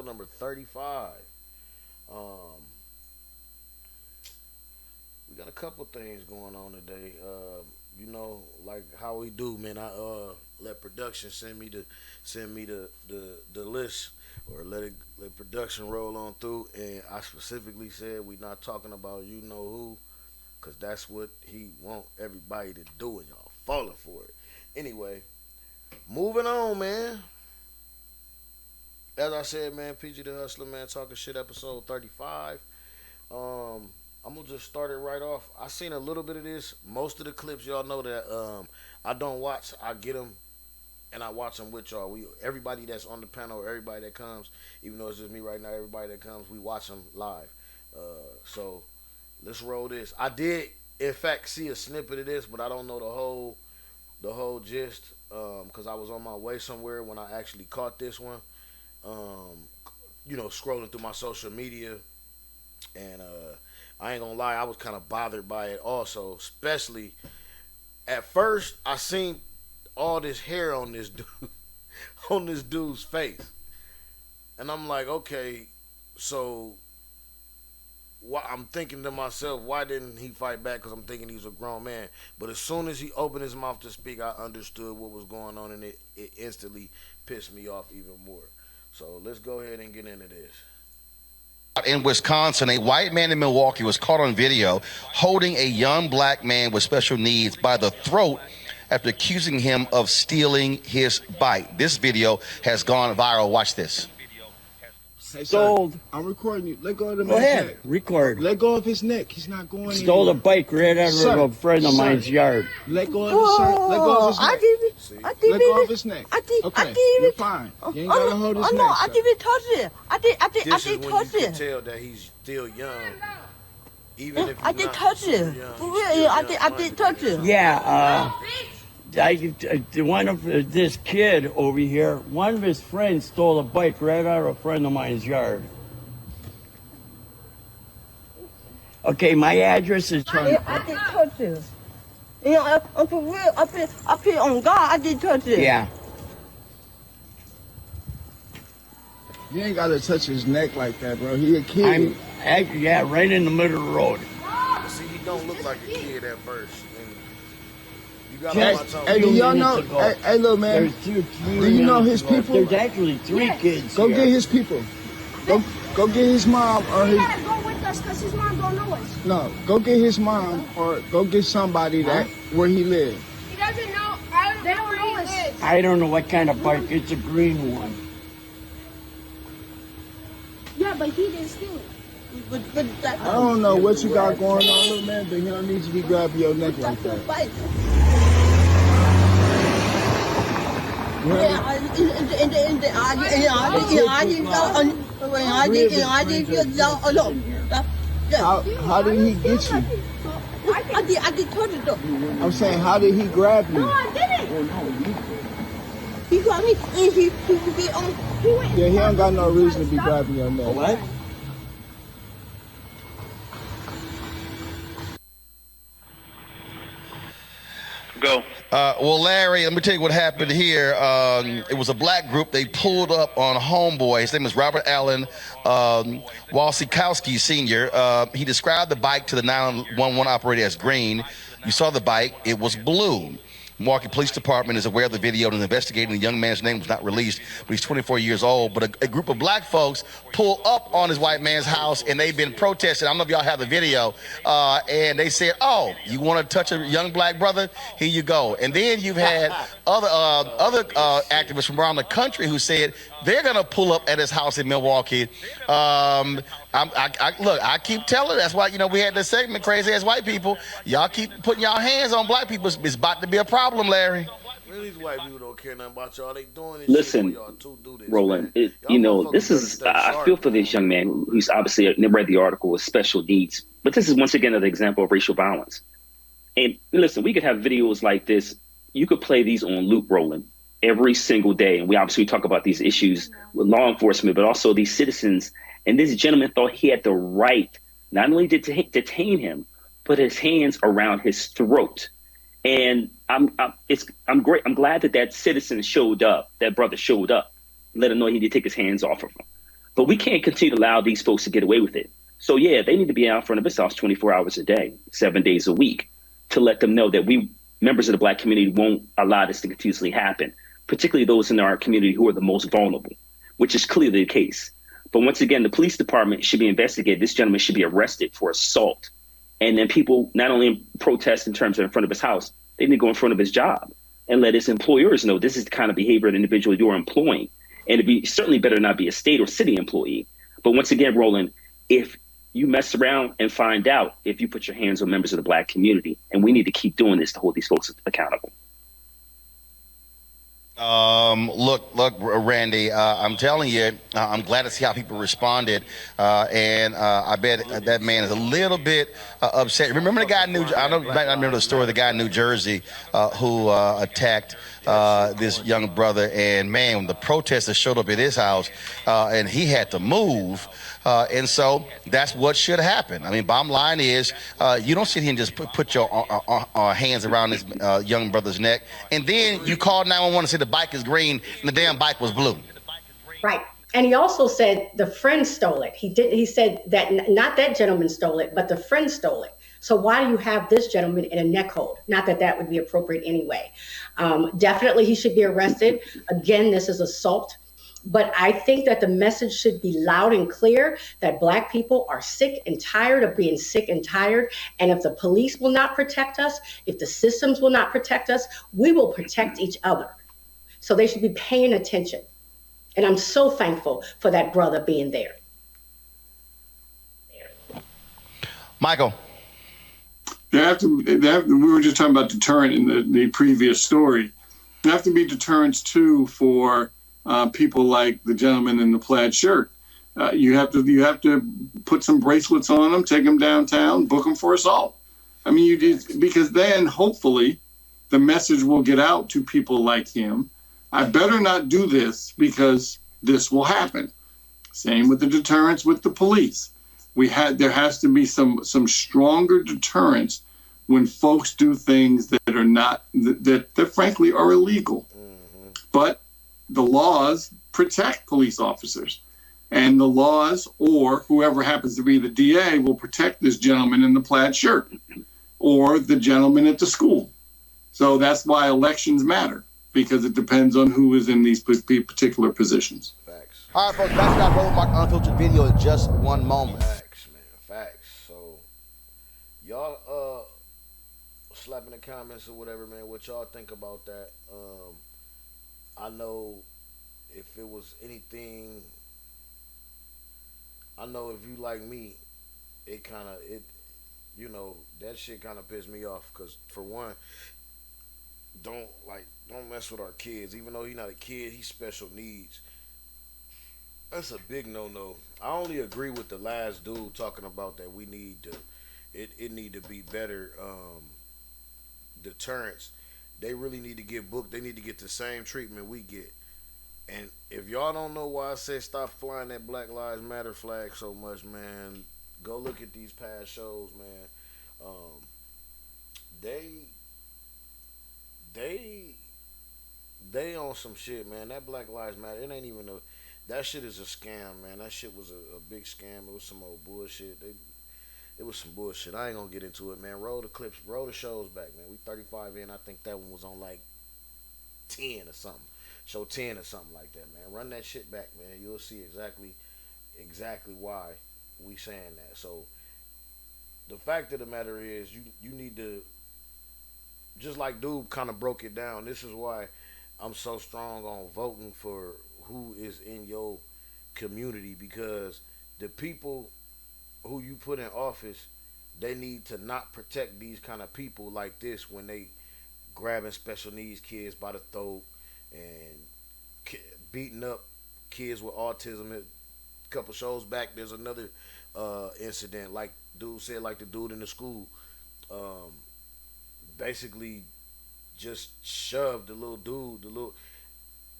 number 35. Um, we got a couple things going on today. Like how we do, man. I let production send me the list, or let production roll on through, and I specifically said we not talking about you know who, cause that's what he want everybody to do, and y'all falling for it. Anyway, moving on, man. As I said, man, PG the Hustler, man, talking shit, episode 35. I'm gonna just start it right off. I seen a little bit of this. Most of the clips, y'all know that I don't watch. I get them and I watch them with y'all. Everybody that's on the panel, everybody that comes, even though it's just me right now, everybody that comes, we watch them live. So let's roll this. I did, in fact, see a snippet of this, but I don't know the whole gist because I was on my way somewhere when I actually caught this one. Um, scrolling through my social media, and I ain't gonna lie, I was kind of bothered by it also, especially at first I seen all this hair on this dude on this dude's face, and I'm like, okay, so I'm thinking to myself, why didn't he fight back? Because I'm thinking he was a grown man. But as soon as he opened his mouth to speak, I understood what was going on, and it instantly pissed me off even more. So let's go ahead and get into this. In Wisconsin, a white man in Milwaukee was caught on video holding a young black man with special needs by the throat after accusing him of stealing his bike. This video has gone viral. Watch this. Hey, Stole. I'm recording you. Let go of the Go man's ahead, neck. record. Let go of his neck. He's not going Stole the anywhere. bike right out Sir, of a friend of sir. mine's yard. Let go of his shirt. Let go of his I neck. did it. See? I did Let go it. of his neck. I did. Okay, I did you're it. fine. You ain't gotta hold his oh, neck. no, I sir. didn't touch it. I This did is when you touch can it. tell that he's still young, even if he's I did not touch super it. young, For he's real, still yeah, I young did touch it. Yeah, one of this kid over here, one of his friends stole a bike right out of a friend of mine's yard. Okay, my address is. Yeah, I did touch it. I'm for real. Up here on God, I did touch it. Yeah. You ain't gotta touch his neck like that, bro. He a kid. Yeah, right in the middle of the road. See, he don't look like a kid at first. And you gotta Hey, watch out. hey, do y'all know? minutes ago. Hey, little man. There's two Do you know his minutes ago. people? There's actually three kids Go here. get his people. Go get his mom or He his. gotta go with us because his mom don't know us. No, go get his mom or go get somebody that where he lives. He doesn't know. They don't know us. I don't know what kind of bike. It's a green one. Yeah, but he didn't steal it. But that, I don't know what you got going on, little man, but he don't need to be grabbing your neck like that's your that. bike. You heard me? Yeah, I How did he get you? I did touch it though. I'm saying, how did he grab you? No, I didn't. He got me and he be on. He went. Yeah, he don't got no reason to be grabbing your neck. What? Go. Well, Larry, let me tell you what happened here. It was a black group. They pulled up on Homeboy. His name is Robert Allen Walsikowski Sr. He described the bike to the 911 operator as green. You saw the bike. It was blue. Milwaukee Police Department is aware of the video and is investigating. The young man's name was not released, but he's 24 years old. But a group of black folks pull up on his white man's house, and they've been protesting. I don't know if y'all have the video. And they said, oh, you want to touch a young black brother? Here you go. And then you've had other activists from around the country who said they're going to pull up at his house in Milwaukee. Look, I keep telling. That's why, we had this segment, Crazy Ass White People. Y'all keep putting y'all hands on black people. It's about to be a problem, Larry. Man, these white people don't care nothing about y'all. They doing this Listen, shit for y'all to do this. Roland, man. Y'all motherfuckers this better is, stay I sharp, feel for man. this young man who's obviously read the article with special needs, but this is once again another example of racial violence. And listen, we could have videos like this. You could play these on loop, Roland, every single day. And we obviously talk about these issues with law enforcement, but also these citizens. And this gentleman thought he had the right not only to detain him, put his hands around his throat. And I'm great. I'm glad that citizen showed up, that brother showed up, let him know he need to take his hands off of him. But we can't continue to allow these folks to get away with it. So yeah, they need to be out in front of his house 24 hours a day, 7 days a week, to let them know that we members of the black community won't allow this to continuously happen, particularly those in our community who are the most vulnerable, which is clearly the case. But once again, the police department should be investigated. This gentleman should be arrested for assault. And then people not only protest in terms of in front of his house, they need to go in front of his job and let his employers know this is the kind of behavior of the individual you're employing. And it'd be certainly better not be a state or city employee. But once again, Roland, if you mess around and find out if you put your hands on members of the black community, and we need to keep doing this to hold these folks accountable. Look, Randy. I'm telling you, I'm glad to see how people responded, and I bet that man is a little bit upset. Remember the guy in New? I know you might not remember the story. The guy in New Jersey who attacked this young brother, and man, when the protesters showed up at his house, and he had to move. And so that's what should happen. I mean, bottom line is, you don't sit here and just put your hands around this young brother's neck, and then you call 911 and say the bike is green and the damn bike was blue. Right. And he also said the friend stole it. He said that not that gentleman stole it, but the friend stole it. So why do you have this gentleman in a neck hold? Not that that would be appropriate anyway. Definitely he should be arrested. Again, this is assault. But I think that the message should be loud and clear that black people are sick and tired of being sick and tired. And if the police will not protect us, if the systems will not protect us, we will protect each other. So they should be paying attention. And I'm so thankful for that brother being there. Michael. We were just talking about deterrent in the previous story. There have to be deterrents too for people like the gentleman in the plaid shirt. You have to put some bracelets on them, take them downtown, book them for assault. I mean, because then hopefully the message will get out to people like him. I better not do this because this will happen. Same with the deterrence with the police. There has to be some stronger deterrence when folks do things that are not that frankly are illegal. Mm-hmm. But the laws protect police officers, and the laws, or whoever happens to be the DA, will protect this gentleman in the plaid shirt or the gentleman at the school. So that's why elections matter, because it depends on who is in these particular positions. Facts. All right, folks, back to that Roland Mark Unfiltered video in just one moment. Facts, man. Facts. So, y'all slap in the comments or whatever, man, what y'all think about that. I know if it was anything, I know if you like me, that shit kind of pissed me off. Because for one, don't mess with our kids. Even though he's not a kid, he's special needs. That's a big no. I only agree with the last dude talking about that we need to, it need to be better deterrence. They really need to get booked. They need to get the same treatment we get. And if y'all don't know why I say stop flying that Black Lives Matter flag so much, man, go look at these past shows, man. They on some shit, man. That Black Lives Matter, it ain't even that shit is a scam, man. That shit was a big scam. It was some old bullshit. It was some bullshit. I ain't gonna get into it, man. Roll the clips, roll the shows back, man. We 35 in. I think that one was on like 10 or something. Show 10 or something like that, man. Run that shit back, man. You'll see exactly why we saying that. So the fact of the matter is, you need to, just like dude kind of broke it down. This is why I'm so strong on voting for who is in your community, because the people who you put in office, they need to not protect these kind of people like this when they grabbing special needs kids by the throat and beating up kids with autism. A couple shows back, there's another incident, like dude said, like the dude in the school basically just shoved the little dude.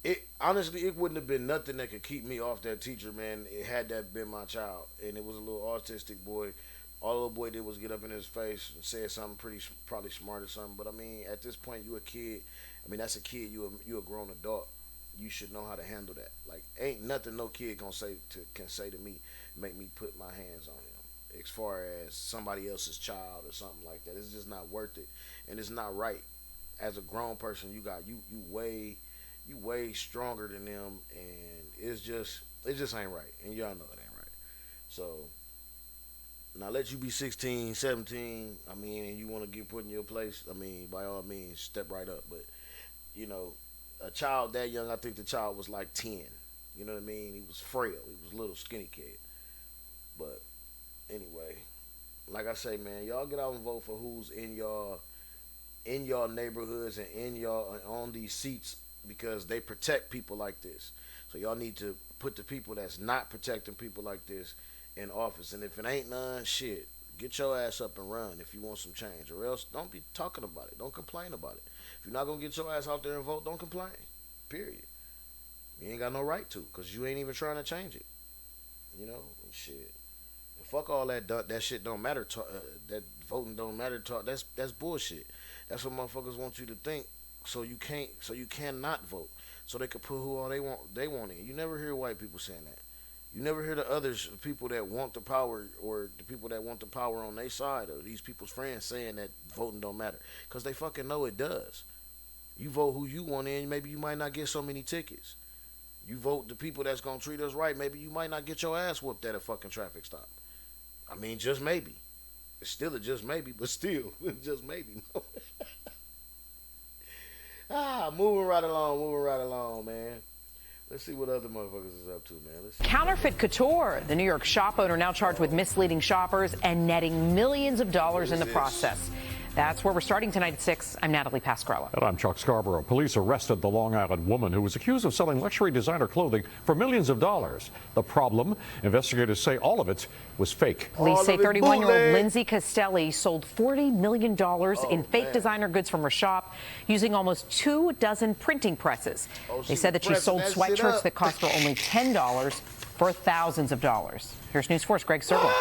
It honestly, it wouldn't have been nothing that could keep me off that teacher, man. It had that been my child, and it was a little autistic boy. All the little boy did was get up in his face and say something probably smart or something. But I mean, at this point, you a kid. I mean, that's a kid. You a grown adult. you should know how to handle that. Like, ain't nothing no kid can say to me, make me put my hands on him. As far as somebody else's child or something like that, it's just not worth it, and it's not right. As a grown person, you way stronger than them, and it just ain't right, and y'all know it ain't right. So now let you be 16, 17. I mean, and you want to get put in your place. I mean, by all means, step right up. But you know, a child that young, I think the child was like 10. You know what I mean? He was frail. He was a little skinny kid. But anyway, like I say, man, y'all get out and vote for who's in y'all neighborhoods and in y'all on these seats, because they protect people like this. So y'all need to put the people that's not protecting people like this in office. And if it ain't none, shit, get your ass up and run if you want some change, or else don't be talking about it. Don't complain about it. If you're not gonna get your ass out there and vote, don't complain. Period. You ain't got no right to, because you ain't even trying to change it. You know, shit. And fuck all that shit don't matter. That voting don't matter. That's bullshit. That's what motherfuckers want you to think. So you cannot vote. So they can put who all they want in. You never hear white people saying that. You never hear the others, people that want the power, or the people that want the power on their side, or these people's friends saying that voting don't matter, because they fucking know it does. You vote who you want in, maybe you might not get so many tickets. You vote the people that's gonna treat us right, maybe you might not get your ass whooped at a fucking traffic stop. I mean, just maybe. It's still a just maybe, but still, just maybe. Moving right along, man. Let's see what other motherfuckers is up to, man. Let's see. Counterfeit couture. The New York shop owner now charged with misleading shoppers and netting millions of dollars in the process. That's where we're starting tonight at 6. I'm Natalie Pascarella. And I'm Chuck Scarborough. Police arrested the Long Island woman who was accused of selling luxury designer clothing for millions of dollars. The problem, investigators say all of it was fake. Police say 31-year-old Lindsay Castelli sold $40 million in fake designer goods from her shop using almost 24 printing presses. They said that she sold sweatshirts that cost her only $10 for thousands of dollars. Here's News 4's Greg Sergel.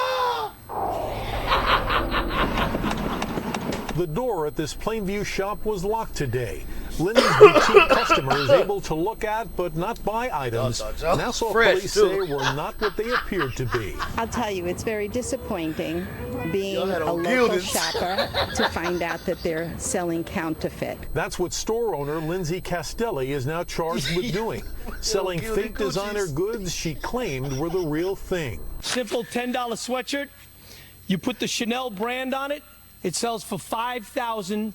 The door at this Plainview shop was locked today. Lindsay's boutique customer is able to look at but not buy items Nassau police say were not what they appeared to be. I'll tell you, it's very disappointing being a local shopper to find out that they're selling counterfeit. That's what store owner Lindsay Castelli is now charged with doing, selling fake designer goods she claimed were the real thing. Simple $10 sweatshirt, you put the Chanel brand on it, it sells for $5,300.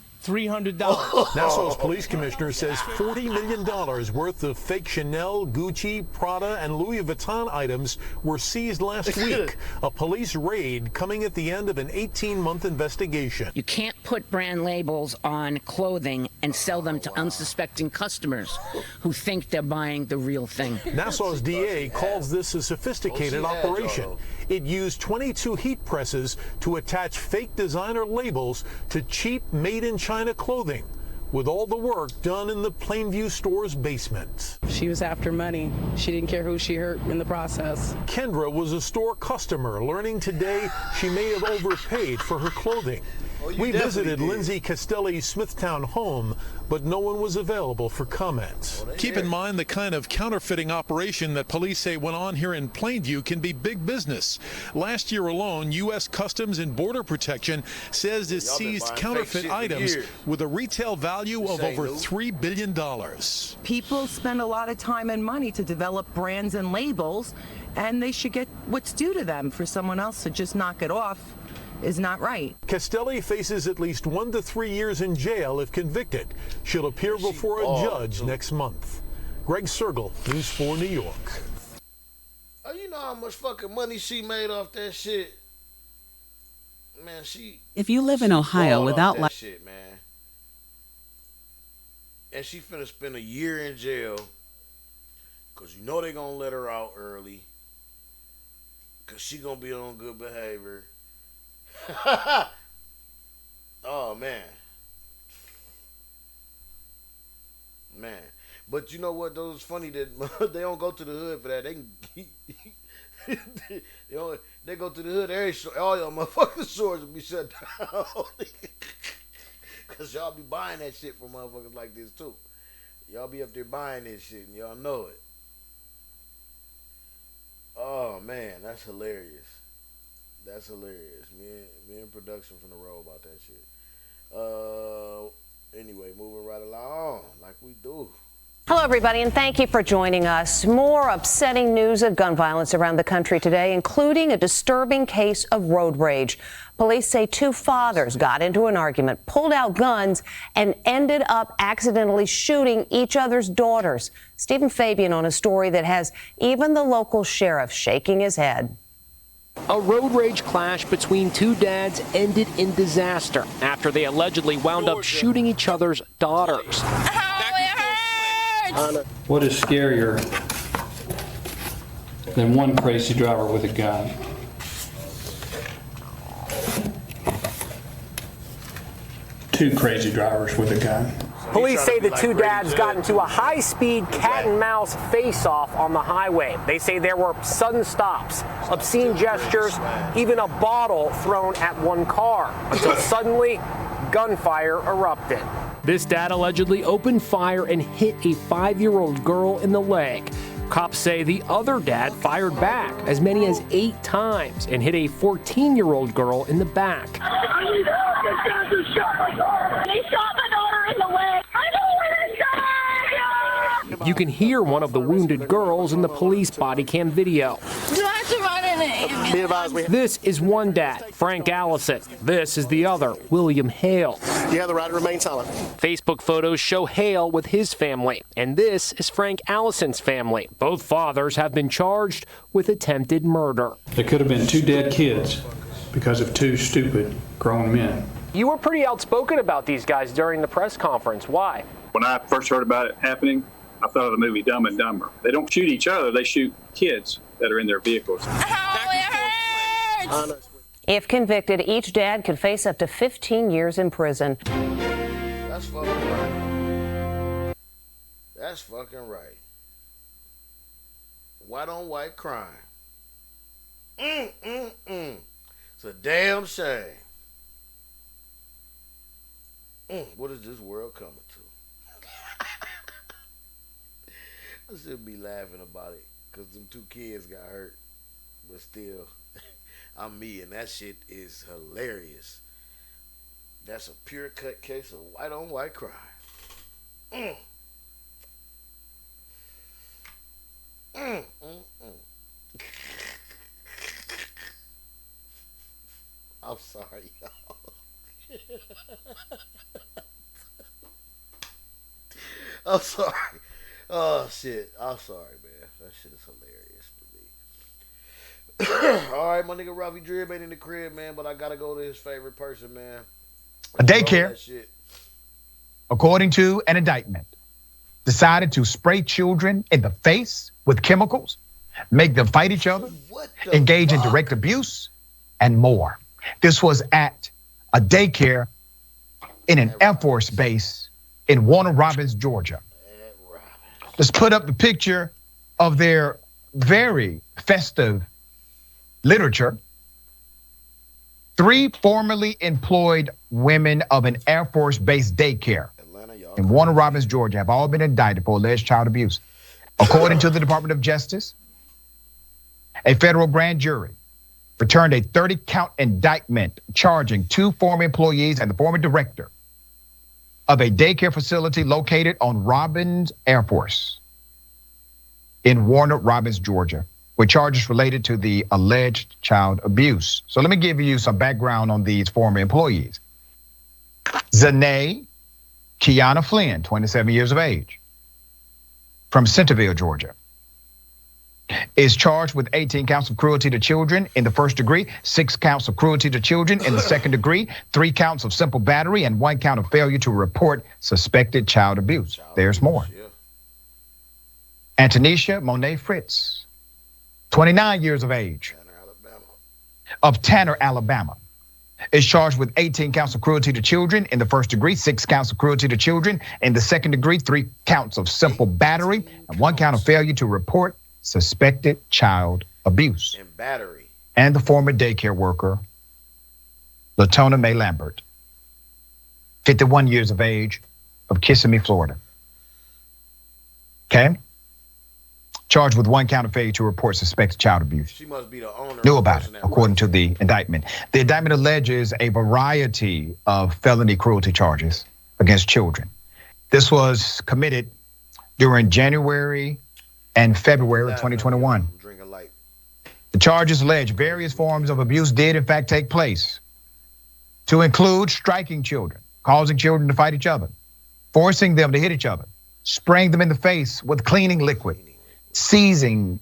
Nassau's police commissioner says $40 million worth of fake Chanel, Gucci, Prada, and Louis Vuitton items were seized last week. A police raid coming at the end of an 18-month investigation. You can't put brand labels on clothing and sell them to unsuspecting customers who think they're buying the real thing. Nassau's DA calls this a sophisticated operation. It used 22 heat presses to attach fake designer labels to cheap made-in-China clothing, with all the work done in the Plainview store's basement. She was after money. She didn't care who she hurt in the process. Kendra was a store customer, learning today she may have overpaid for her clothing. We visited Lindsay Castelli's Smithtown home, but no one was available for comments. Keep in mind the kind of counterfeiting operation that police say went on here in Plainview can be big business. Last year alone, U.S. Customs and Border Protection says it seized counterfeit items with a retail value of over $3 billion. People spend a lot of time and money to develop brands and labels, and they should get what's due to them. For someone else to just knock it off is not right. Castelli faces at least 1 to 3 years in jail if convicted. She'll appear before a judge next month. Greg Sergel, News 4 New York. Oh, you know how much fucking money she made off that shit? Man, If you live in Ohio without that shit, man. And she finna spend a year in jail, cause you know they gonna let her out early, cause she gonna be on good behavior. Oh man, but you know what? Those funny that they don't go to the hood for that. They can, they go to the hood. All y'all motherfucking stores will be shut down, cause y'all be buying that shit from motherfuckers like this too. Y'all be up there buying this shit and y'all know it. Oh man, that's hilarious. That's hilarious. Me and production from the row about that shit. Anyway, moving right along like we do. Hello, everybody, and thank you for joining us. More upsetting news of gun violence around the country today, including a disturbing case of road rage. Police say two fathers got into an argument, pulled out guns, and ended up accidentally shooting each other's daughters. Stephen Fabian on a story that has even the local sheriff shaking his head. A road rage clash between two dads ended in disaster after they allegedly wound up shooting each other's daughters. What is scarier than one crazy driver with a gun? Two crazy drivers with a gun. Police say the two dads got into a high-speed cat-and-mouse face-off on the highway. They say there were sudden stops, obscene gestures, even a bottle thrown at one car, until suddenly gunfire erupted. This dad allegedly opened fire and hit a 5-year-old girl in the leg. Cops say the other dad fired back as many as 8 times and hit a 14-year-old girl in the back. I need help. This guy just shot my daughter. They shot my daughter in the leg. I know where to die. You can hear one of the wounded girls in the police body cam video. Do I have to run in it? This is one dad, Frank Allison. This is the other, William Hale. You have the right to remain silent. Facebook photos show Hale with his family, and this is Frank Allison's family. Both fathers have been charged with attempted murder. There could have been 2 dead kids because of 2 stupid grown men. You were pretty outspoken about these guys during the press conference. Why? When I first heard about it happening, I thought of the movie Dumb and Dumber. They don't shoot each other, they shoot kids that are in their vehicles. If convicted, each dad could face up to 15 years in prison. That's fucking right. That's fucking right. White on white crime. It's a damn shame. What is this world coming to? I should be laughing about it because them 2 kids got hurt. But still, I'm me, and that shit is hilarious. That's a pure cut case of white on white crime. I'm sorry, y'all. I'm sorry. Oh shit. I'm sorry, man. That shit is hilarious to me. All right, my nigga Ravi Drib ain't in the crib, man, but I gotta go to his favorite person, man. A daycare, according to an indictment, decided to spray children in the face with chemicals, make them fight each other, engage in direct abuse, and more. This was at a daycare in an Air Force base in Warner Robins, Georgia. Let's put up the picture of their very festive literature. 3 formerly employed women of an Air Force base daycare in Warner Robins, Georgia, have all been indicted for alleged child abuse. According to the Department of Justice, a federal grand jury returned a 30-count indictment charging 2 former employees and the former director of a daycare facility located on Robins Air Force in Warner Robins, Georgia, with charges related to the alleged child abuse. So let me give you some background on these former employees. Zanae Kiana Flynn, 27 years of age, from Centerville, Georgia, is charged with 18 counts of cruelty to children in the first degree, 6 counts of cruelty to children in the second degree, 3 counts of simple battery, and 1 count of failure to report suspected child abuse. There's more. Antonisha Monet Fritz, 29 years of age, of Tanner, Alabama, is charged with 18 counts of cruelty to children in the first degree, 6 counts of cruelty to children in the second degree, 3 counts of simple battery, and 1 count of failure to report suspected child abuse. And battery. And the former daycare worker, Latona Mae Lambert, 51 years of age, of Kissimmee, Florida. Okay? Charged with 1 count of failure to report suspected child abuse. She must be the owner. Knew about it, according to the indictment. The indictment alleges a variety of felony cruelty charges against children. This was committed during January and February of 2021. The charges allege various forms of abuse did in fact take place, to include striking children, causing children to fight each other, forcing them to hit each other, spraying them in the face with cleaning liquid, seizing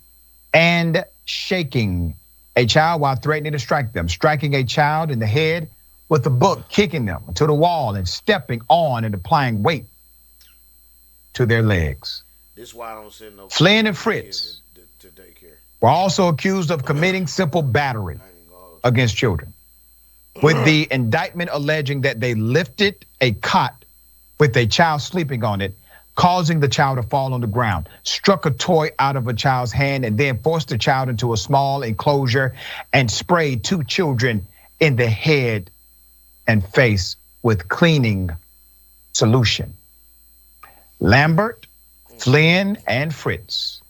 and shaking a child while threatening to strike them, striking a child in the head with a book, kicking them to the wall and stepping on and applying weight to their legs. This is why I don't send no Flynn and Fritz to daycare. were also accused of committing simple battery against children, with the indictment alleging that they lifted a cot with a child sleeping on it, causing the child to fall on the ground, struck a toy out of a child's hand, and then forced the child into a small enclosure and sprayed 2 children in the head and face with cleaning solution. Lambert, Flynn, and Fritz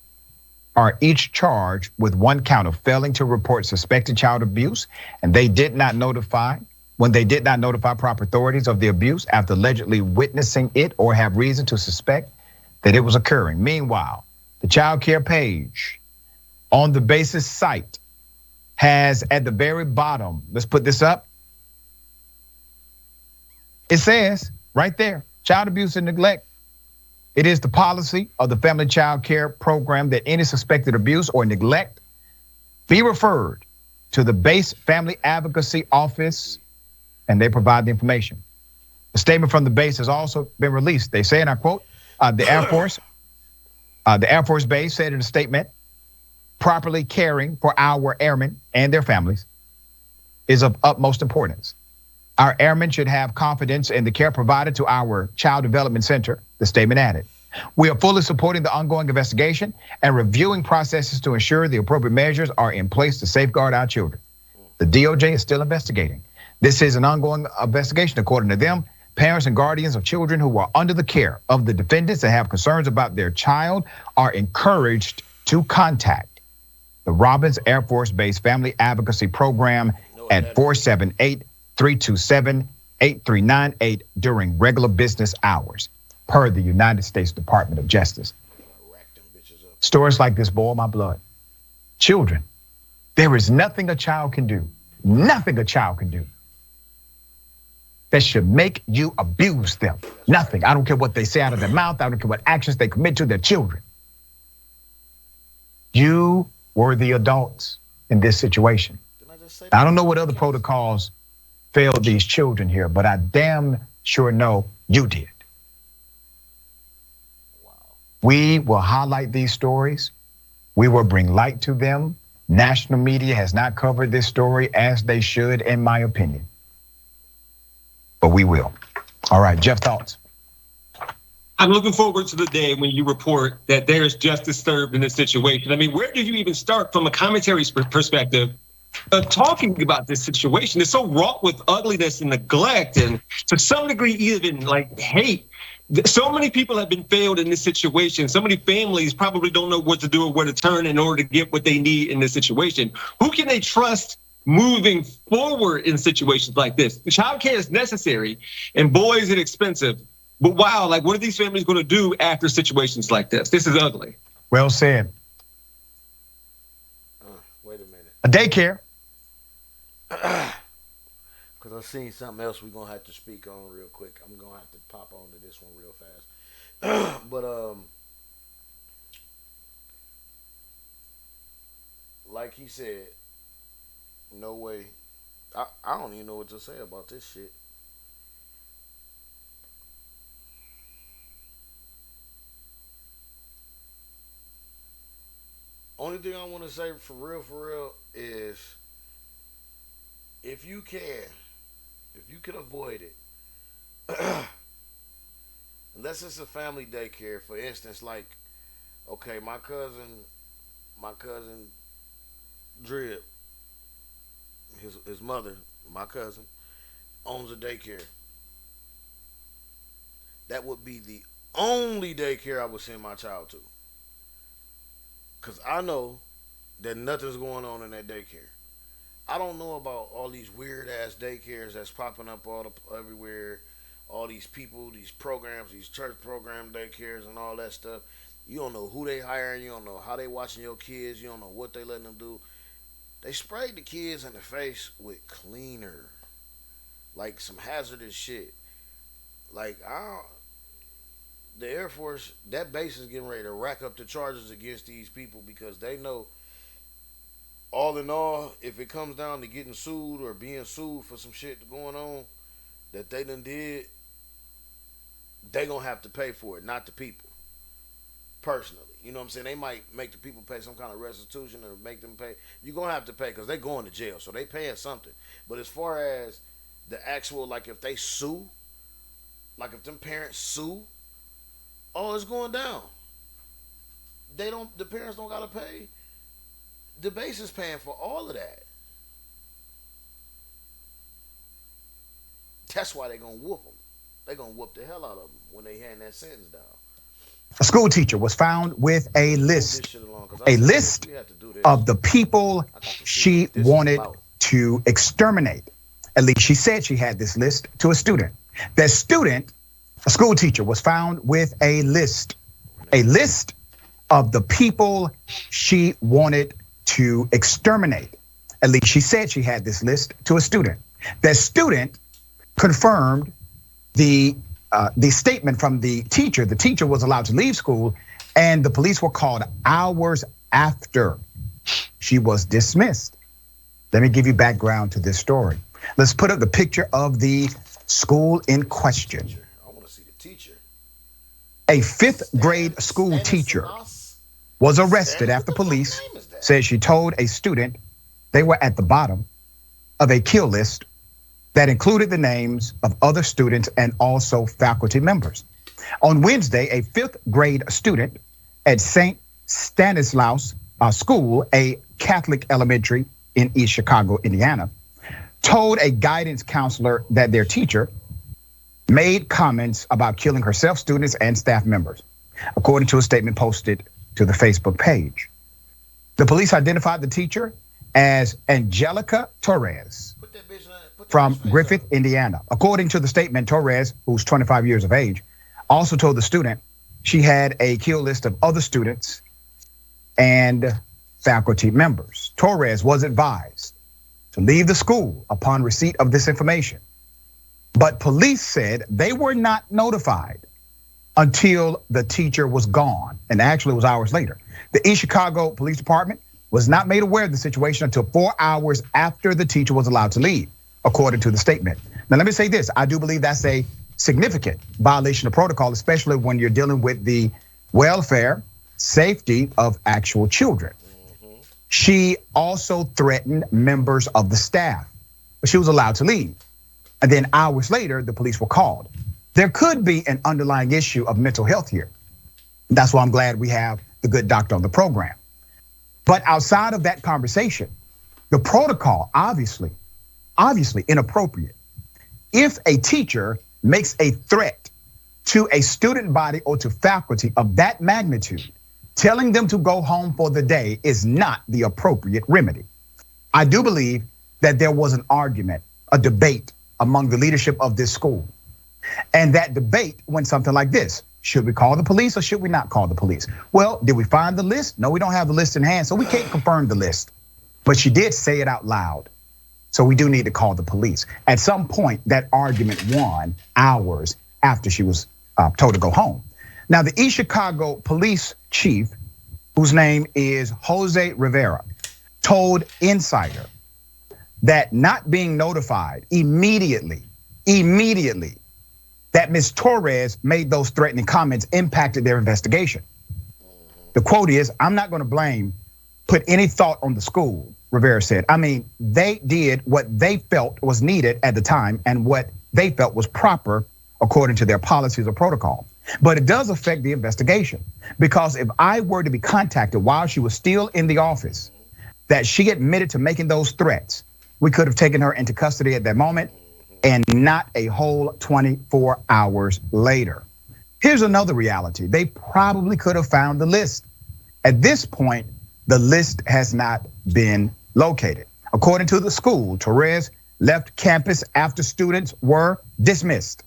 are each charged with 1 count of failing to report suspected child abuse, and they did not notify proper authorities of the abuse after allegedly witnessing it or have reason to suspect that it was occurring. Meanwhile, the child care page on the basis site has at the very bottom, let's put this up. It says right there, child abuse and neglect. It is the policy of the Family Child Care Program that any suspected abuse or neglect be referred to the base Family Advocacy Office, and they provide the information. The statement from the base has also been released. They say, and I quote, the Air Force Base said in a statement, properly caring for our airmen and their families is of utmost importance. Our airmen should have confidence in the care provided to our Child Development Center, the statement added. We are fully supporting the ongoing investigation and reviewing processes to ensure the appropriate measures are in place to safeguard our children. The DOJ is still investigating. This is an ongoing investigation, according to them. Parents and guardians of children who are under the care of the defendants and have concerns about their child are encouraged to contact the Robins Air Force Base Family Advocacy Program at 478-327-8398 during regular business hours, per the United States Department of Justice. Stories like this boil my blood. Children, there is nothing a child can do, that should make you abuse them. Nothing. I don't care what they say out of their mouth. I don't care what actions they commit to their children. You were the adults in this situation. I don't know what other protocols failed these children here, but I damn sure know you did. We will highlight these stories. We will bring light to them. National media has not covered this story as they should, in my opinion. But we will. All right, Jeff, thoughts? I'm looking forward to the day when you report that there is justice served in this situation. I mean, where do you even start from a commentary perspective of talking about this situation? It's so wrought with ugliness and neglect and to some degree even like hate. So many people have been failed in this situation. So many families probably don't know what to do or where to turn in order to get what they need in this situation. Who can they trust moving forward in situations like this? The child care is necessary, and boy, is it expensive. But wow, like what are these families going to do after situations like this? This is ugly. Well said. Wait a minute. A daycare. Because I seen something else we're going to have to speak on real quick. I'm going to have to pop on to this one real fast. But like he said, no way. I don't even know what to say about this shit. Only thing I want to say for real is if you can avoid it, unless it's a family daycare, for instance, like, okay, my cousin Drip, his mother, my cousin, owns a daycare. That would be the only daycare I would send my child to. Because I know that nothing's going on in that daycare. I don't know about all these weird ass daycares that's popping up everywhere. All these people, these programs, these church program daycares, and all that stuff. You don't know who they hiring. You don't know how they watching your kids. You don't know what they letting them do. They sprayed the kids in the face with cleaner, like some hazardous shit. Like the Air Force, that base is getting ready to rack up the charges against these people because they know, all in all, if it comes down to getting sued or being sued for some shit going on that they done did, they gonna have to pay for it, not the people. Personally, you know what I'm saying? They might make the people pay some kind of restitution or make them pay. You're gonna have to pay because they going to jail, so they paying something. But as far as the actual, like if they sue, like if them parents sue, oh, it's going down. The parents don't gotta pay. The base is paying for all of that. That's why they gonna whoop them. They gonna whoop the hell out of them when they hand that sentence down. A school teacher was found with a list of the people she wanted to exterminate. At least she said she had this list to a student. A school teacher was found with a list of the people she wanted to exterminate. At least she said she had this list to a student. The student confirmed the statement from the teacher. The teacher was allowed to leave school, and the police were called hours after she was dismissed. Let me give you background to this story. Let's put up the picture of the school in question. I want to see the teacher. A 5th grade school teacher was arrested after police said she told a student they were at the bottom of a kill list that included the names of other students and also faculty members. On Wednesday, a 5th grade student at St. Stanislaus School, a Catholic elementary in East Chicago, Indiana, told a guidance counselor that their teacher made comments about killing herself, students, and staff members, according to a statement posted to the Facebook page. The police identified the teacher as Angelica Torres from Griffith, Indiana. According to the statement, Torres, who's 25 years of age, also told the student she had a kill list of other students and faculty members. Torres was advised to leave the school upon receipt of this information, but police said they were not notified until the teacher was gone, and actually it was hours later. The East Chicago Police Department was not made aware of the situation until 4 hours after the teacher was allowed to leave, according to the statement. Now, let me say this. I do believe that's a significant violation of protocol, especially when you're dealing with the welfare, safety of actual children. She also threatened members of the staff, but she was allowed to leave. And then hours later, the police were called. There could be an underlying issue of mental health here. That's why I'm glad we have the good doctor on the program. But outside of that conversation, the protocol, obviously inappropriate. If a teacher makes a threat to a student body or to faculty of that magnitude, telling them to go home for the day is not the appropriate remedy. I do believe that there was an argument, a debate among the leadership of this school. And that debate went something like this. Should we call the police or should we not call the police? Well, did we find the list? No, we don't have the list in hand, so we can't confirm the list. But she did say it out loud. So we do need to call the police. At some point, that argument won hours after she was told to go home. Now, the East Chicago police chief, whose name is Jose Rivera, told Insider that not being notified immediately, that Ms. Torres made those threatening comments impacted their investigation. The quote is, "I'm not gonna put any thought on the school," Rivera said. I mean, they did what they felt was needed at the time and what they felt was proper according to their policies or protocol. But it does affect the investigation, because if I were to be contacted while she was still in the office, that she admitted to making those threats, we could have taken her into custody at that moment and not a whole 24 hours later. Here's another reality. They probably could have found the list. At this point, The list has not been located. According to the school, Torres left campus after students were dismissed.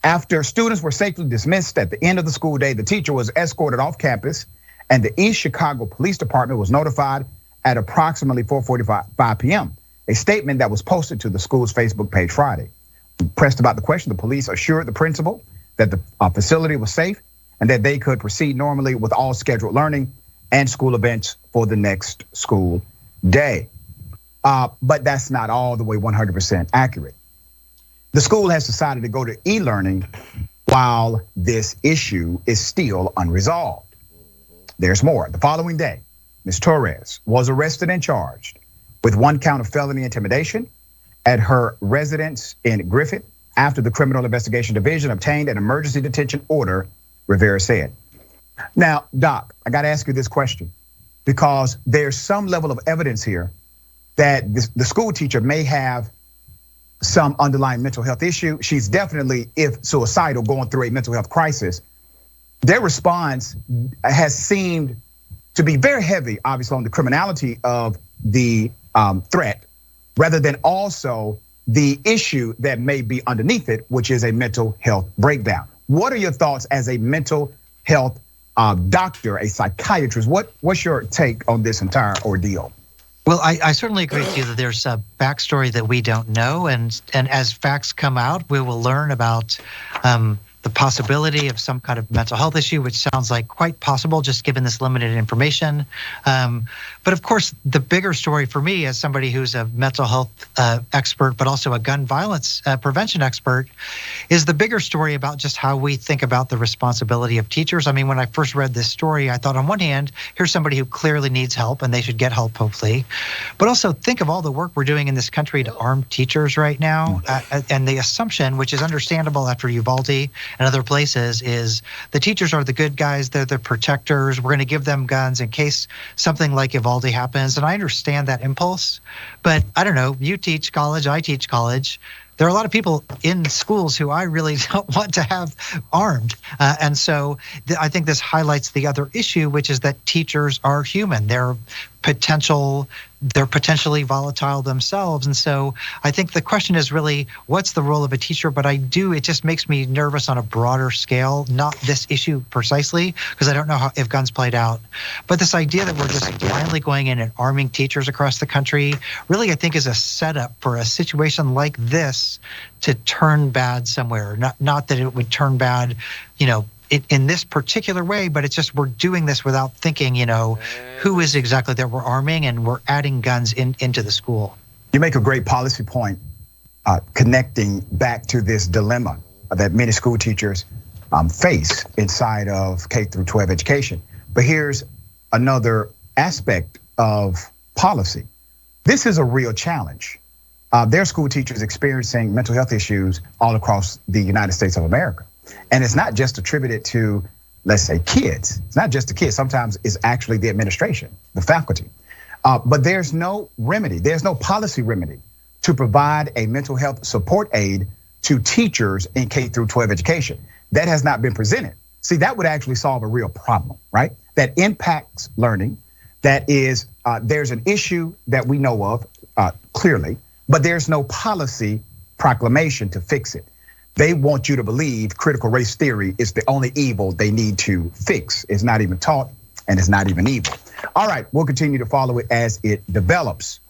After students were safely dismissed at the end of the school day, the teacher was escorted off campus, and the East Chicago Police Department was notified at approximately 4:45 p.m. A statement that was posted to the school's Facebook page Friday. Pressed about the question, the police assured the principal that the facility was safe and that they could proceed normally with all scheduled learning and school events for the next school day. But that's not all the way 100% accurate. The school has decided to go to e-learning while this issue is still unresolved. There's more. The following day, Ms. Torres was arrested and charged with 1 count of felony intimidation at her residence in Griffith after the Criminal Investigation Division obtained an emergency detention order, Rivera said. Now, Doc, I gotta ask you this question because there's some level of evidence here that the school teacher may have some underlying mental health issue. She's definitely, if suicidal, going through a mental health crisis. Their response has seemed to be very heavy, obviously, on the criminality of the threat, rather than also the issue that may be underneath it, which is a mental health breakdown. What are your thoughts as a mental health doctor, a psychiatrist? What's your take on this entire ordeal? Well, I certainly agree with you that there's a backstory that we don't know, and as facts come out, we will learn about the possibility of some kind of mental health issue, which sounds like quite possible just given this limited information. But of course, the bigger story for me as somebody who's a mental health expert, but also a gun violence prevention expert, is the bigger story about just how we think about the responsibility of teachers. I mean, when I first read this story, I thought on one hand, here's somebody who clearly needs help and they should get help, hopefully. But also think of all the work we're doing in this country to arm teachers right now. And the assumption, which is understandable after Uvalde and other places, is the teachers are the good guys, they're the protectors, we're gonna give them guns in case something like Uvalde happens. And I understand that impulse, but I don't know, you teach college, I teach college. There are a lot of people in schools who I really don't want to have armed. And so I think this highlights the other issue, which is that teachers are human. They're potentially volatile themselves. And so I think the question is really, what's the role of a teacher? But it just makes me nervous on a broader scale, not this issue precisely, because I don't know if guns played out. But this idea that we're just blindly going in and arming teachers across the country, really I think is a setup for a situation like this to turn bad somewhere. Not that it would turn bad, in this particular way, but it's just we're doing this without thinking, who is exactly that we're arming, and we're adding guns into the school. You make a great policy point connecting back to this dilemma that many school teachers face inside of K through 12 education. But here's another aspect of policy. This is a real challenge. There are school teachers experiencing mental health issues all across the United States of America. And it's not just attributed to, let's say, kids. It's not just the kids. Sometimes it's actually the administration, the faculty. But there's no remedy. There's no policy remedy to provide a mental health support aid to teachers in K through 12 education. That has not been presented. See, that would actually solve a real problem, right? That impacts learning. That is, there's an issue that we know of clearly, but there's no policy proclamation to fix it. They want you to believe critical race theory is the only evil they need to fix. It's not even taught, and it's not even evil. All right, we'll continue to follow it as it develops.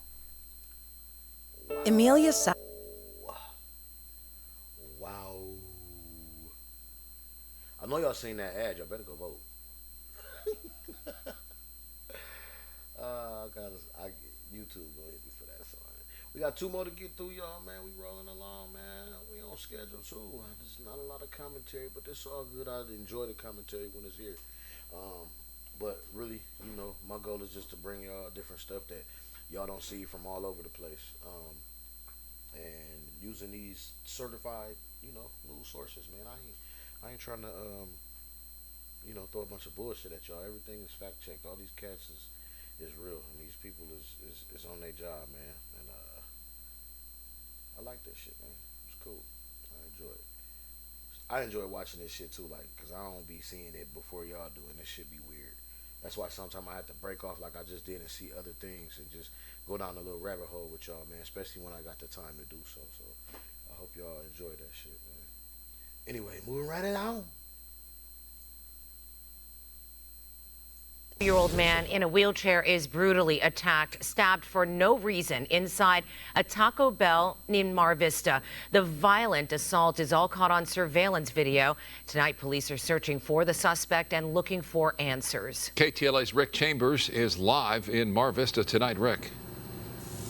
Emilia Wow. I know y'all seen that ad. Y'all better go vote. YouTube go hit me for that. So we got 2 more to get through, y'all, man. We rolling along, man. We on schedule too. There's not a lot of commentary, but it's all good. I enjoy the commentary when it's here. But really, my goal is just to bring y'all different stuff that y'all don't see from all over the place. And using these certified, news sources, man. I ain't trying to, throw a bunch of bullshit at y'all. Everything is fact checked. All these cats is real, and these people is on their job, man. And I like that shit, man. It's cool. I enjoy it. I enjoy watching this shit too, like, cause I don't be seeing it before y'all do, and this shit be weird. That's why sometimes I have to break off like I just did and see other things and just go down a little rabbit hole with y'all, man, especially when I got the time to do so. So I hope y'all enjoy that shit, man. Anyway, moving right along. Year-old man in a wheelchair is brutally attacked, stabbed for no reason inside a Taco Bell in Mar Vista. The violent assault is all caught on surveillance video. Tonight, police are searching for the suspect and looking for answers. KTLA's Rick Chambers is live in Mar Vista tonight. Rick.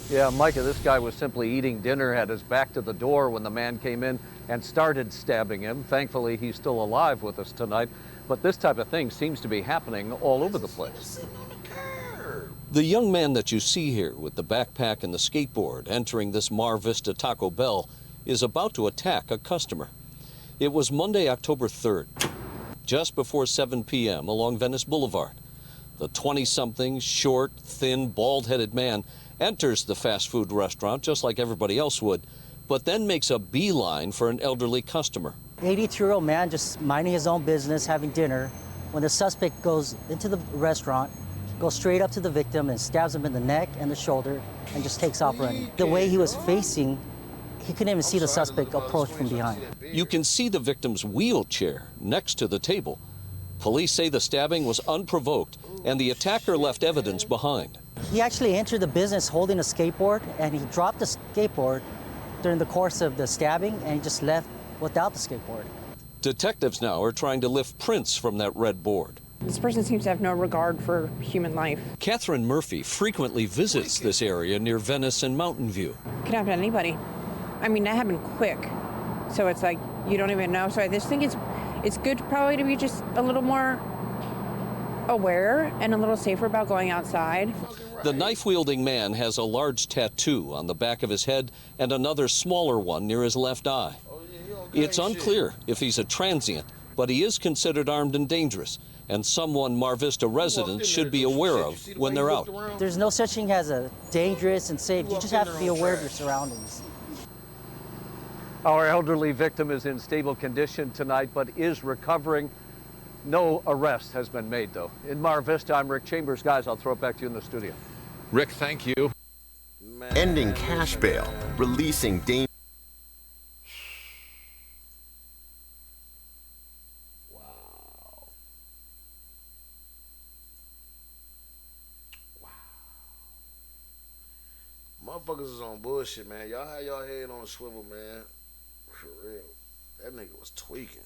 Yeah, Micah, this guy was simply eating dinner, had his back to the door when the man came in and started stabbing him. Thankfully, he's still alive with us tonight. But this type of thing seems to be happening all over the place. The young man that you see here with the backpack and the skateboard entering this Mar Vista Taco Bell is about to attack a customer. It was Monday, October 3rd, just before 7 p.m. along Venice Boulevard. The 20-something, short, thin, bald-headed man enters the fast food restaurant just like everybody else would, but then makes a beeline for an elderly customer. 82-year-old man just minding his own business, having dinner, when the suspect goes into the restaurant, goes straight up to the victim and stabs him in the neck and the shoulder and just takes off running. The way he was facing, he couldn't even see the suspect approach from behind. You can see the victim's wheelchair next to the table. Police say the stabbing was unprovoked and the attacker left evidence behind. He actually entered the business holding a skateboard, and he dropped the skateboard during the course of the stabbing, and he just left without the skateboard. Detectives now are trying to lift prints from that red board. This person seems to have no regard for human life. Catherine Murphy frequently visits this area near Venice and Mountain View. It could happen to anybody. I mean, that happened quick. So it's like, you don't even know. So I just think it's good probably to be just a little more aware and a little safer about going outside. The knife-wielding man has a large tattoo on the back of his head and another smaller one near his left eye. It's unclear if he's a transient, but he is considered armed and dangerous, and someone Mar Vista residents should be aware of when they're out. There's no such thing as a dangerous and safe. You just have to be aware of your surroundings. Our elderly victim is in stable condition tonight, but is recovering. No arrest has been made, though. In Mar Vista, I'm Rick Chambers. Guys, I'll throw it back to you in the studio. Rick, thank you. Ending cash bail, releasing dangerous. Motherfuckers is on bullshit, man. Y'all had y'all head on a swivel, man. For real. That nigga was tweaking.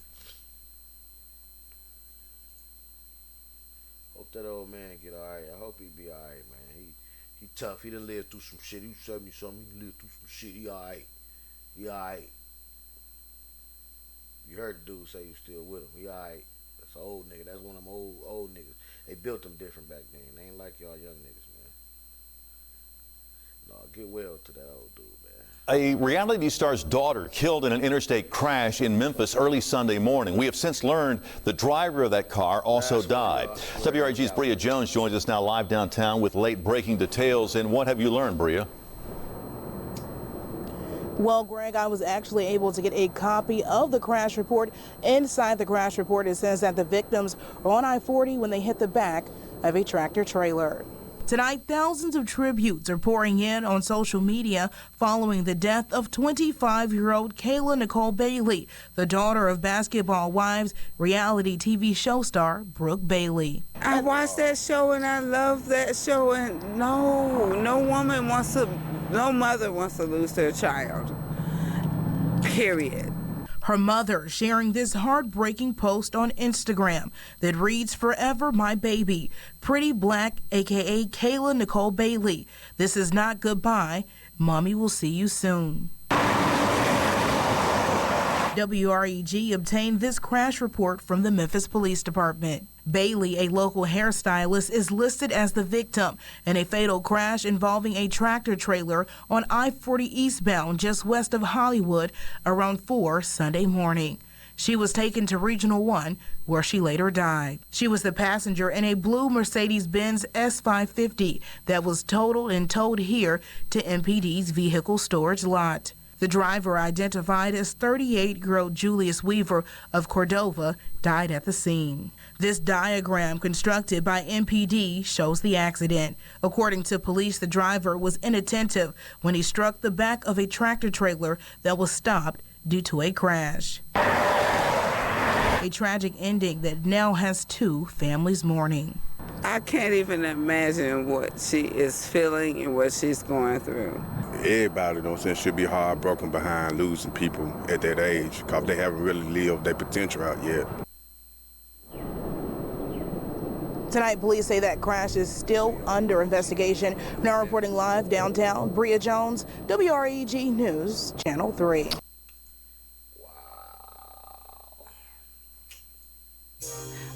Hope that old man get alright. I hope he be alright, man. He tough. He done lived through some shit. He 70-something. He lived through some shit. He alright. He alright. You heard the dude say you still with him. He alright. That's an old nigga. That's one of them old niggas. They built them different back then. They ain't like y'all young niggas, man. No, get well to that old dude, man. A reality star's daughter killed in an interstate crash in Memphis early Sunday morning. We have since learned the driver of that car also died. WRG's Bria Jones joins us now live downtown with late breaking details. And what have you learned, Bria? Well, Greg, I was actually able to get a copy of the crash report. Inside the crash report, it says that the victims were on I-40 when they hit the back of a tractor trailer. Tonight, thousands of tributes are pouring in on social media following the death of 25-year-old Kayla Nicole Bailey, the daughter of Basketball Wives reality TV show star Brooke Bailey. I watched that show and I love that show, and no mother wants to lose their child, period. Her mother sharing this heartbreaking post on Instagram that reads, "Forever my baby, Pretty Black, aka Kayla Nicole Bailey. This is not goodbye. Mommy will see you soon." WREG obtained this crash report from the Memphis Police Department. Bailey, a local hairstylist, is listed as the victim in a fatal crash involving a tractor trailer on I-40 eastbound just west of Hollywood around 4 Sunday morning. She was taken to Regional 1, where she later died. She was the passenger in a blue Mercedes-Benz S550 that was totaled and towed here to MPD's vehicle storage lot. The driver, identified as 38-year-old Julius Weaver of Cordova, died at the scene. This diagram constructed by MPD shows the accident. According to police, the driver was inattentive when he struck the back of a tractor trailer that was stopped due to a crash. A tragic ending that now has two families mourning. I can't even imagine what she is feeling and what she's going through. Everybody, should be heartbroken behind losing people at that age because they haven't really lived their potential out yet. Tonight, police say that crash is still under investigation. Now reporting live downtown, Bria Jones, WREG News, Channel 3.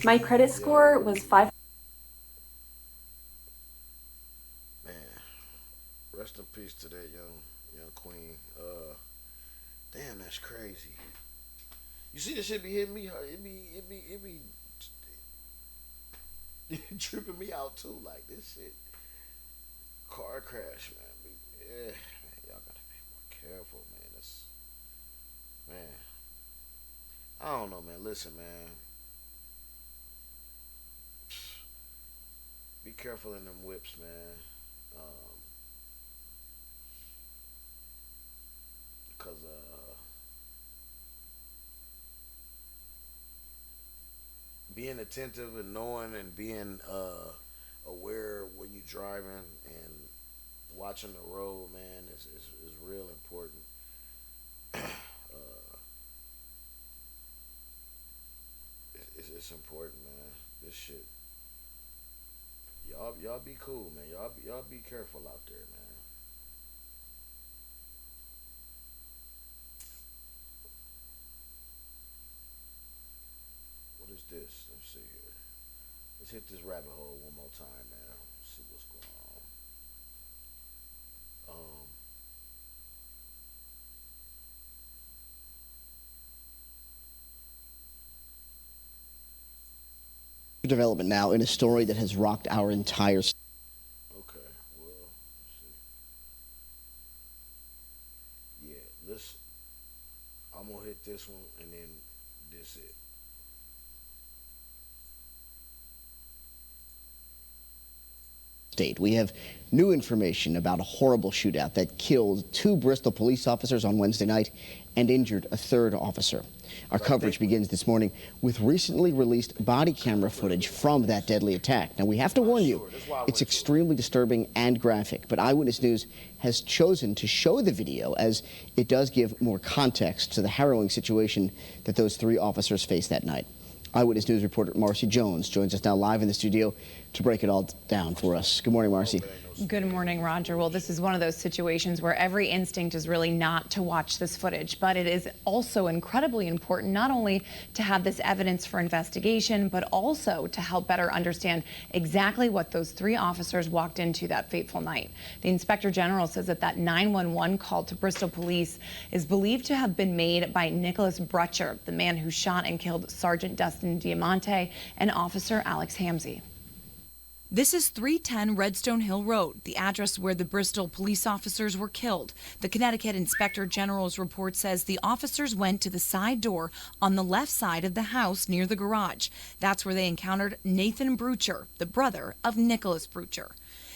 My credit score was 5. Man, rest in peace to that young queen. Damn, that's crazy. You see this shit be hitting me? It be tripping me out too. Like this shit, car crash, man. Yeah, man, y'all gotta be more careful, man. Man, I don't know, man. Listen, man. Be careful in them whips, man. Because being attentive and knowing and being aware when you're driving and watching the road, man, is real important. It's important, man. This shit. Y'all be cool, man. Y'all be careful out there, man. What is this? Let's see here. Let's hit this rabbit hole one more time, man. Let's see what's going on. Development now in a story that has rocked our entire. Okay, well, let's see. Yeah, I'm gonna hit this one and then this it. State. We have new information about a horrible shootout that killed 2 Bristol police officers on Wednesday night and injured a 3rd officer. Our coverage begins this morning with recently released body camera footage from that deadly attack. Now, we have to warn you, it's extremely disturbing and graphic, but Eyewitness News has chosen to show the video as it does give more context to the harrowing situation that those 3 officers faced that night. Eyewitness News reporter Marcy Jones joins us now live in the studio to break it all down for us. Good morning, Marcy. Good morning, Roger. Well, this is one of those situations where every instinct is really not to watch this footage, but it is also incredibly important not only to have this evidence for investigation, but also to help better understand exactly what those 3 officers walked into that fateful night. The Inspector General says that 911 call to Bristol Police is believed to have been made by Nicholas Brutcher, the man who shot and killed Sergeant Dustin Diamante and Officer Alex Hamzy. This is 310 Redstone Hill Road, the address where the Bristol police officers were killed. The Connecticut Inspector General's report says the officers went to the side door on the left side of the house near the garage. That's where they encountered Nathan Brutcher, the brother of Nicholas Brutcher.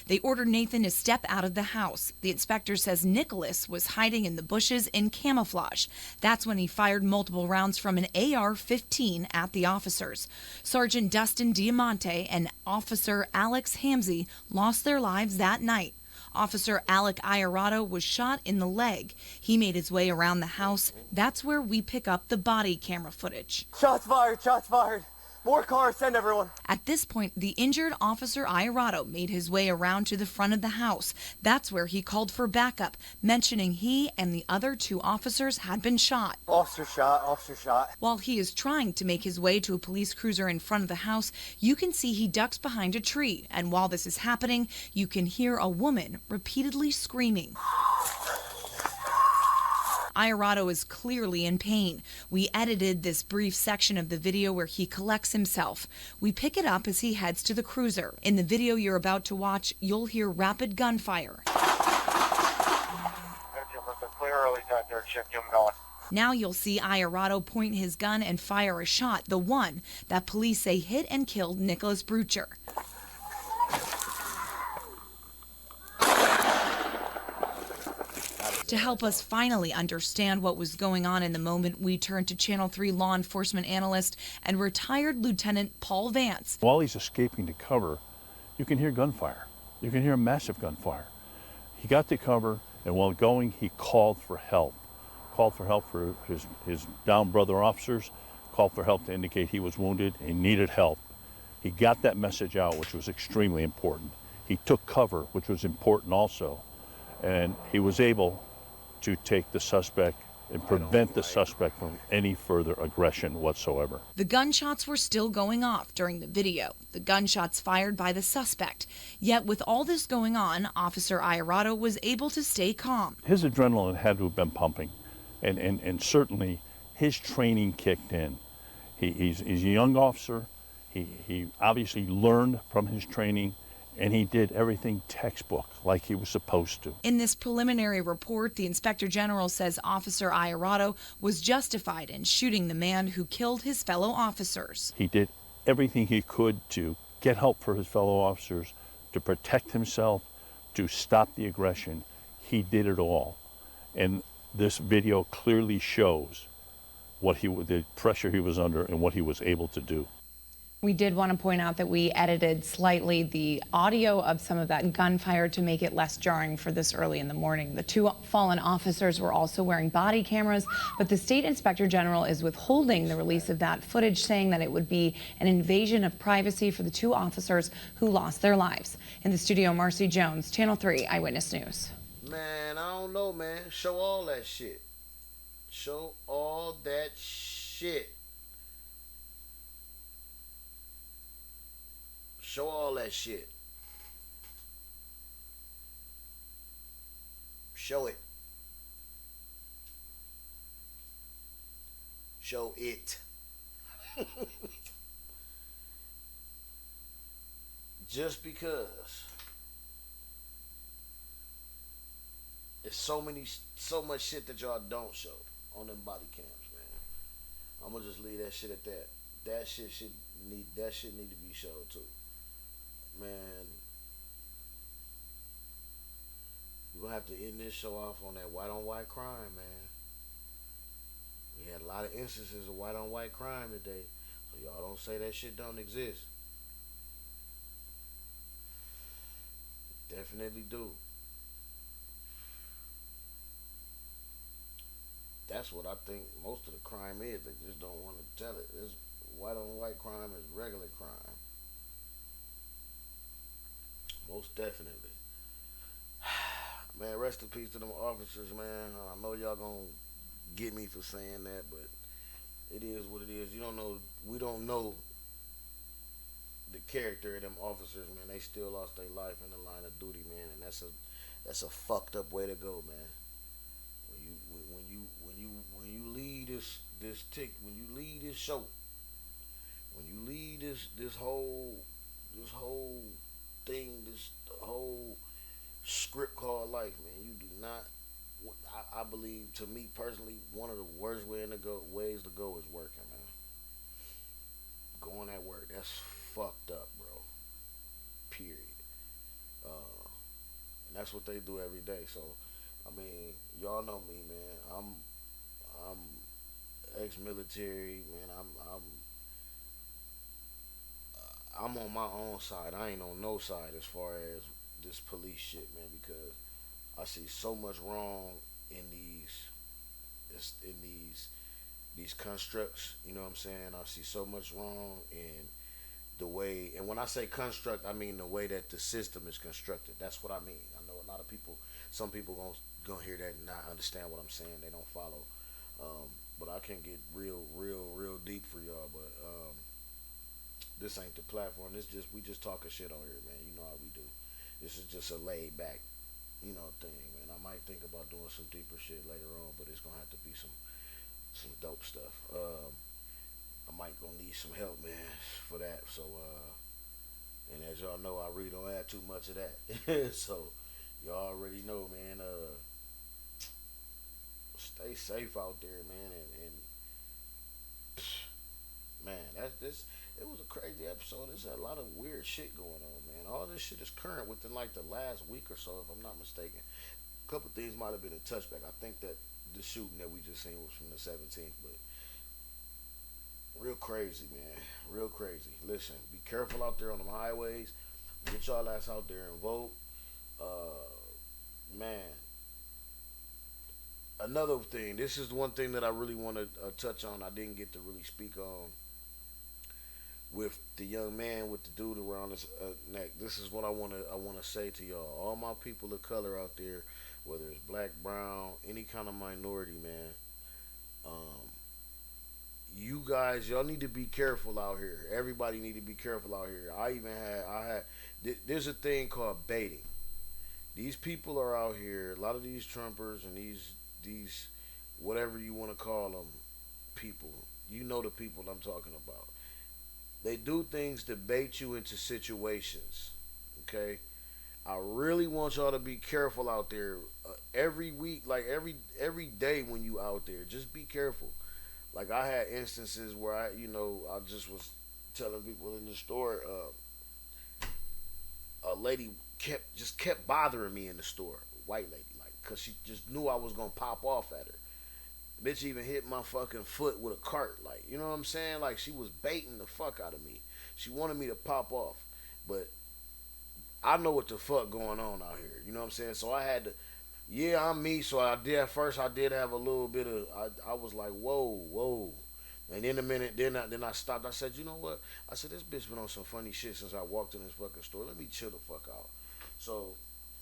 They ordered Nathan to step out of the house. The inspector says Nicholas was hiding in the bushes in camouflage. That's when he fired multiple rounds from an AR-15 at the officers. Sergeant Dustin Diamante and Officer Alex Hamzy lost their lives that night. Officer Alec Iarato was shot in the leg. He made his way around the house. That's where we pick up the body camera footage. Shots fired, shots fired. More cars, send everyone. At this point, the injured Officer Iarato made his way around to the front of the house. That's where he called for backup, mentioning he and the other 2 officers had been shot. Officer shot, officer shot. While he is trying to make his way to a police cruiser in front of the house, you can see he ducks behind a tree. And while this is happening, you can hear a woman repeatedly screaming. Iarato is clearly in pain. We edited this brief section of the video where he collects himself. We pick it up as he heads to the cruiser. In the video you're about to watch, you'll hear rapid gunfire. Clear early, shift, keep him going. Now you'll see Iorato point his gun and fire a shot, the one that police say hit and killed Nicholas Brucher. To help us finally understand what was going on in the moment, we turn to Channel 3 law enforcement analyst and retired Lieutenant Paul Vance. While he's escaping to cover, you can hear gunfire. You can hear massive gunfire. He got to cover, and while going, he called for help. Called for help for his downed brother officers, called for help to indicate he was wounded and needed help. He got that message out, which was extremely important. He took cover, which was important also, and he was able to take the suspect and prevent the suspect from any further aggression whatsoever. The gunshots were still going off during the video, the gunshots fired by the suspect. Yet with all this going on, Officer Iorato was able to stay calm. His adrenaline had to have been pumping, and certainly his training kicked in. He's a young officer. He obviously learned from his training, and he did everything textbook like he was supposed to. In this preliminary report, the Inspector General says Officer Iorato was justified in shooting the man who killed his fellow officers. He did everything he could to get help for his fellow officers, to protect himself, to stop the aggression. He did it all. And this video clearly shows the pressure he was under and what he was able to do. We did want to point out that we edited slightly the audio of some of that gunfire to make it less jarring for this early in the morning. The two fallen officers were also wearing body cameras, but the State Inspector General is withholding the release of that footage, saying that it would be an invasion of privacy for the two officers who lost their lives. In the studio, Marcy Jones, Channel 3 Eyewitness News. Man, I don't know, man. Show all that shit. Show all that shit. Show all that shit. Show it. Show it. Just because it's so much shit that y'all don't show on them body cams, man. I'm gonna just leave that shit at that. That shit need to be showed too. Man, we're gonna have to end this show off on that white on white crime, man. We had a lot of instances of white on white crime today, so y'all don't say that shit don't exist. It definitely do. That's what I think most of the crime is. They just don't want to tell it. This white on white crime is regular crime. Most definitely. Man, rest in peace to them officers, man. I know y'all gonna get me for saying that, but it is what it is. We don't know the character of them officers, man. They still lost their life in the line of duty, man, and that's a fucked up way to go, man. When you lead when you lead this show, when you lead this whole thing, this whole script called life, man, you do not. I believe, to me personally, one of the worst ways to go is working, man. Going at work, that's fucked up, bro. Period. And that's what they do every day. So, I mean, y'all know me, man. I'm ex-military, man. I'm on my own side. I ain't on no side as far as this police shit, man, because I see so much wrong in these constructs. You know what I'm saying? I see so much wrong in the way, and when I say construct, I mean the way that the system is constructed. That's what I mean. I know a lot of people, some people gonna hear that and not understand what I'm saying. They don't follow. But I can get real deep for y'all. But this ain't the platform. We just talking shit on here, man. You know how we do. This is just a laid back, thing, man. I might think about doing some deeper shit later on, but it's gonna have to be some dope stuff. I might gonna need some help, man, for that. So, and as y'all know, I really don't have too much of that. So, y'all already know, man. Stay safe out there, man. And man, that's this. It was a crazy episode. There's a lot of weird shit going on, man. All this shit is current within like the last week or so, if I'm not mistaken. A couple things might have been a touchback. I think that the shooting that we just seen was from the 17th, but real crazy, man. Real crazy. Listen, be careful out there on them highways. Get y'all ass out there and vote. Man, another thing. This is the one thing that I really want to touch on. I didn't get to really speak on with the young man with the dude around his neck. This is what I want to say to y'all. All my people of color out there, whether it's black, brown, any kind of minority, man. You guys, y'all need to be careful out here. Everybody need to be careful out here. There's a thing called baiting. These people are out here. A lot of these Trumpers and these whatever you want to call them people. You know the people I'm talking about. They do things to bait you into situations. Okay, I really want y'all to be careful out there. Every week, like every day when you out there, just be careful. Like I had instances where I just was telling people in the store, a lady kept bothering me in the store, white lady, like, cause she just knew I was gonna pop off at her. Bitch even hit my fucking foot with a cart, like, you know what I'm saying? Like she was baiting the fuck out of me. She wanted me to pop off, but I know what the fuck going on out here. You know what I'm saying? So I had to. Yeah, I'm me. So I did at first. I did have a little bit of. I was like, whoa, whoa, and in a minute, then I stopped. I said, you know what? I said this bitch been on some funny shit since I walked in this fucking store. Let me chill the fuck out. So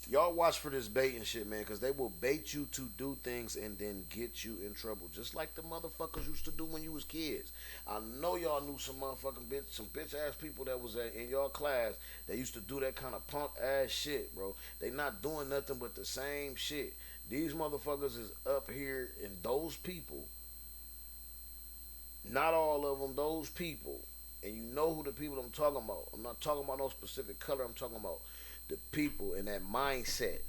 y'all watch for this bait and shit, man, because they will bait you to do things and then get you in trouble, just like the motherfuckers used to do when you was kids. I know y'all knew some motherfucking some bitch ass people that was in y'all class that used to do that kind of punk ass shit, bro. They not doing nothing but the same shit. These motherfuckers is up here, and those people, not all of them, those people, and you know who the people I'm talking about. I'm not talking about no specific color. I'm talking about the people and that mindset.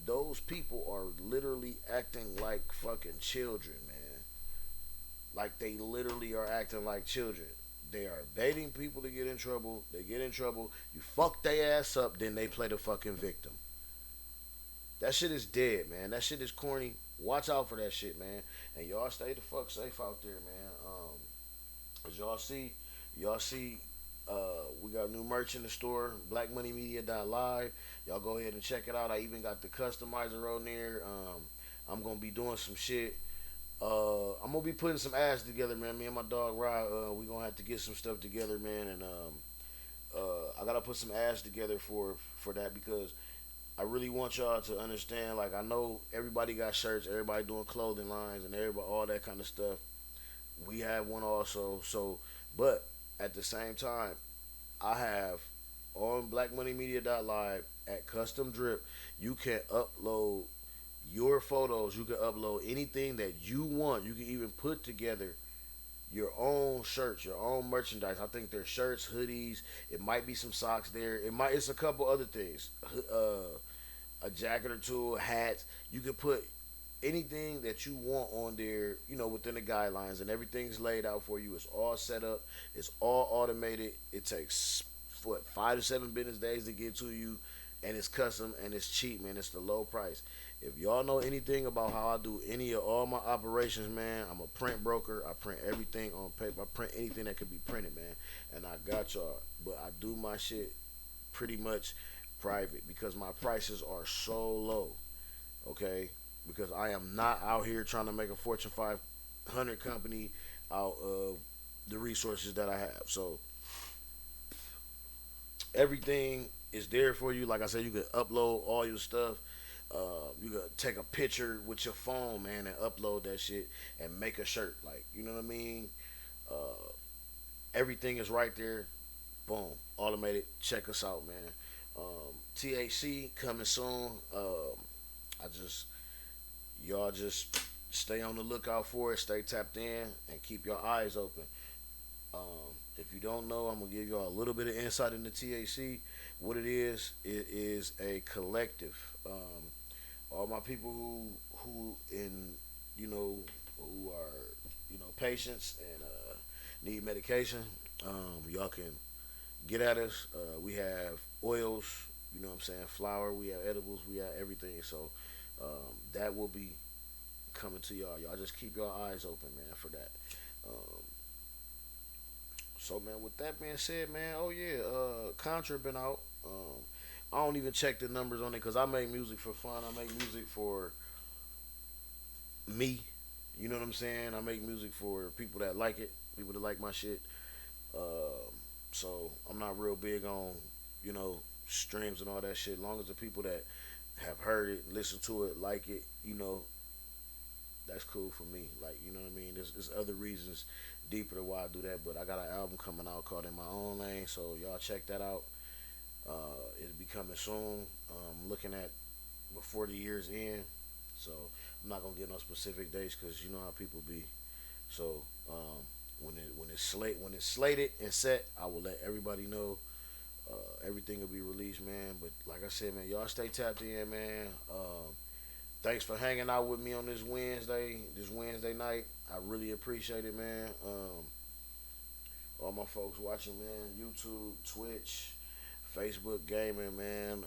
Those people are literally acting like fucking children, man. Like they literally are acting like children. They are baiting people to get in trouble. They get in trouble. You fuck their ass up, then they play the fucking victim. That shit is dead, man. That shit is corny. Watch out for that shit, man. And y'all stay the fuck safe out there, man. As y'all see, we got new merch in the store, blackmoneymedia.live. Y'all go ahead and check it out. I even got the customizer on there. I'm gonna be doing some shit. I'm gonna be putting some ads together, man. Me and my dog Rod, we gonna have to get some stuff together, man. And I gotta put some ads together for that, because I really want y'all to understand. Like, I know everybody got shirts, everybody doing clothing lines, and everybody all that kind of stuff. We have one also. So, but at the same time, I have on blackmoneymedia.live at custom drip. You can upload your photos. You can upload anything that you want. You can even put together your own shirts, your own merchandise. I think there's shirts, hoodies. It might be some socks there. It's a couple other things. A jacket or two, hats. You can put anything that you want on there, within the guidelines, and everything's laid out for you. It's all set up. It's all automated. It takes 5 to 7 business days to get to you, and it's custom and it's cheap, man. It's the low price. If y'all know anything about how I do any of all my operations, man, I'm a print broker. I print everything on paper. I print anything that could be printed, man. And I got y'all. But I do my shit pretty much private because my prices are so low. Okay? Because I am not out here trying to make a Fortune 500 company out of the resources that I have. So everything is there for you. Like I said, you can upload all your stuff. You can take a picture with your phone, man, and upload that shit and make a shirt. Like, you know what I mean? Everything is right there. Boom. Automated. Check us out, man. THC coming soon. Y'all just stay on the lookout for it. Stay tapped in and keep your eyes open. If you don't know, I'm gonna give y'all a little bit of insight into THC. What it is a collective. All my people who in who are, patients and need medication, y'all can get at us. We have oils, what I'm saying, flour, we have edibles, we have everything. So that will be coming to y'all. Y'all just keep your eyes open, man, for that. Um, so, man, with that being said, man, oh yeah, Contra been out. I don't even check the numbers on it because I make music for fun. I make music for me. You know what I'm saying? I make music for people that like it, people that like my shit. Um, so I'm not real big on, streams and all that shit. As long as the people that have heard it, listen to it, like it, that's cool for me. Like, you know what I mean? There's other reasons deeper to why I do that, but I got an album coming out called In My Own Lane, so y'all check that out. It'll be coming soon. Looking at before the year's end, so I'm not gonna get no specific dates because you know how people be. So when it's slated and set, I will let everybody know. Everything will be released, man. But like I said, man, y'all stay tapped in, man. Thanks for hanging out with me on this Wednesday night. I really appreciate it, man. All my folks watching, man, YouTube, Twitch, Facebook gaming, man.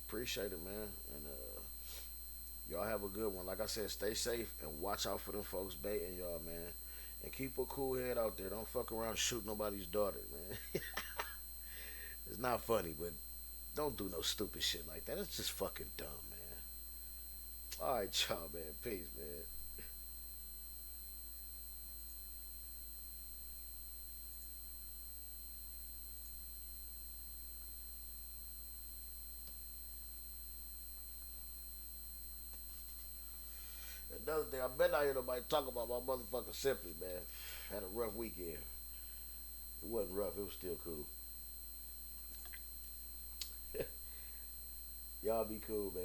Appreciate it, man. And y'all have a good one. Like I said, stay safe and watch out for them folks baiting y'all, man. And keep a cool head out there. Don't fuck around and shoot nobody's daughter, man. It's not funny, but don't do no stupid shit like that. It's just fucking dumb, man. All right, y'all, man. Peace, man. Another thing, I bet I hear nobody talk about my motherfucker Simply, man. Had a rough weekend. It wasn't rough, it was still cool. Y'all be cool, man.